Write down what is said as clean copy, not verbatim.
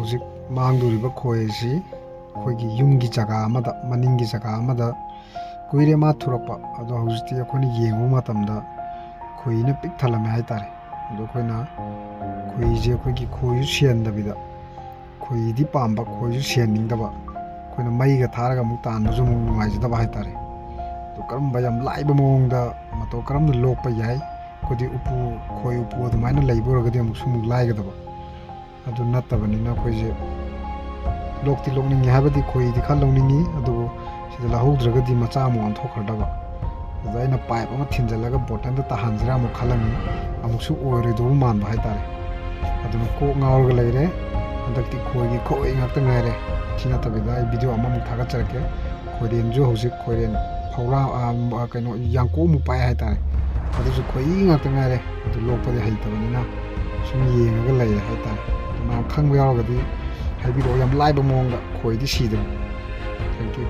ꯍꯧꯖꯤꯛ ꯃꯥꯡꯗꯣꯔꯤꯕ ꯈꯣꯏ ꯑꯁꯤ ꯑꯩꯈꯣꯏꯒꯤ ꯌꯨꯝꯒꯤ ꯖꯒꯥ ꯑꯃꯗ ꯃꯅꯤꯡꯒꯤ ꯖꯒꯥ ꯑꯃꯗ ꯀꯨꯏꯔꯦ ꯃꯥ ꯊꯨꯔꯛꯄ ꯑꯗꯣ ꯍꯧꯖꯤꯛꯇꯤ ꯑꯩꯈꯣꯏꯅ ꯌꯦꯡꯕ ꯃꯇꯝꯗ ꯈꯣꯏꯅ ꯄꯤꯛ ꯊꯜꯂꯝꯃꯦ ꯍꯥꯏꯇꯥꯔꯦ ꯑꯗꯣ ꯑꯩꯈꯣꯏꯅ ꯈꯣꯏꯁꯦ ꯑꯩꯈꯣꯏꯒꯤ ꯈꯣꯏꯁꯨ ꯁꯦꯟꯗꯕꯤꯗ ꯈꯣꯏꯗꯤ ꯄꯥꯝꯕ ꯈꯣꯏꯁꯨ ꯁꯦꯟꯅꯤꯡꯗꯕ ꯑꯩꯈꯣꯏꯅ ꯃꯩꯒ ꯊꯥꯔꯒ ꯑꯃꯨꯛ ꯇꯥꯟꯕꯁꯨ ꯑꯃꯨꯛ ꯅꯨꯡꯉꯥꯏꯖꯗꯕ ꯍꯥꯏꯇꯥꯔꯦ ꯑꯗꯣ ꯀꯔꯝꯕ ꯌꯥꯝ ꯂꯥꯏꯕ ꯃꯑꯣꯡꯗ ꯃꯇꯧ ꯀꯔꯝꯅ ꯂꯣꯛꯄ ꯌꯥꯏ ꯑꯩꯈꯣꯏꯗꯤ ꯎꯄꯨ ꯈꯣꯏ ꯎꯄꯨ ꯑꯗꯨꯃꯥꯏꯅ ꯂꯩꯕ ꯑꯣꯏꯔꯒꯗꯤ ꯑꯃꯨꯛꯁꯨ ꯑꯃꯨꯛ ꯂꯥꯏꯒꯗꯕ ꯑꯗꯨ ꯅꯠꯇꯕꯅꯤꯅ ꯑꯩꯈꯣꯏꯁꯦ ꯂꯣꯛꯇꯤ ꯂꯣꯛꯅꯤꯡꯉꯤ ꯍꯥꯏꯕꯗꯤ ꯈꯣꯏꯗꯤ ꯈꯔ ꯂꯧꯅꯤꯡꯉꯤ ꯑꯗꯨꯕꯨ ꯁꯤꯗ ꯂꯧꯍꯧꯗ꯭ꯔꯒꯗꯤ ꯃꯆꯥ ꯑꯃꯨꯛ ꯑꯣꯟꯊꯣꯛꯈ꯭ꯔꯗꯕ ꯑꯗꯨꯗ ꯑꯩꯅ ꯄꯥꯏꯞ ꯑꯃ ꯊꯤꯟꯖꯜꯂꯒ ꯕꯣꯇꯜꯗ ꯇꯥꯍꯟꯁꯤꯔꯥ ꯑꯃꯨꯛ ꯈꯜꯂꯝꯃꯤ ꯑꯃꯨꯛꯁꯨ ꯑꯣꯏꯔꯣꯏꯗꯧꯕ ꯃꯥꯟꯕ ꯍꯥꯏꯇꯥꯔꯦ ꯑꯗꯨꯅ ꯀꯣꯛ ꯉꯥꯎꯔꯒ ꯂꯩꯔꯦ ꯍꯟꯗꯛꯇꯤ ꯈꯣꯏꯒꯤ ꯈꯣꯏ ꯉꯥꯛꯇ ꯉꯥꯏꯔꯦ ꯁꯤ ꯅꯠꯇꯕꯤꯗ ꯑꯩ ꯚꯤꯗꯤꯑꯣ ꯑꯃꯃꯨꯛ ꯊꯥꯒꯠꯆꯔꯛꯀꯦ ꯈꯣꯏꯔꯦꯟꯁꯨ ꯍꯧꯖꯤꯛ ꯈꯣꯏꯔꯦꯟ ꯀꯩꯅꯣ ꯌꯥꯡꯀꯣꯛꯃꯨꯛ ꯄꯥꯏ ꯍꯥꯏꯇꯥꯔꯦ ꯑꯗꯨꯁꯨ ꯈꯣꯏꯍꯤ ꯉꯥꯛꯇ ꯉꯥꯏꯔꯦ ꯑꯗꯨ ꯂꯣꯛꯄꯗꯤ ꯍꯩꯇꯕꯅꯤꯅ ꯁꯨꯝ ꯌꯦꯡꯉꯒ ꯂꯩꯔꯦ ꯍꯥꯏꯇꯥꯔꯦ ꯑꯗꯨꯅ ꯈꯪꯕ ꯌꯥꯎꯔꯒꯗꯤ ꯍꯥꯏꯕꯤꯔꯛꯑꯣ ꯌꯥꯝ ꯂꯥꯏꯕ ꯃꯑꯣꯡꯗ ꯈꯣꯏꯗꯤ ꯁꯤꯗꯕ ꯊꯦꯡꯛ ꯌꯨ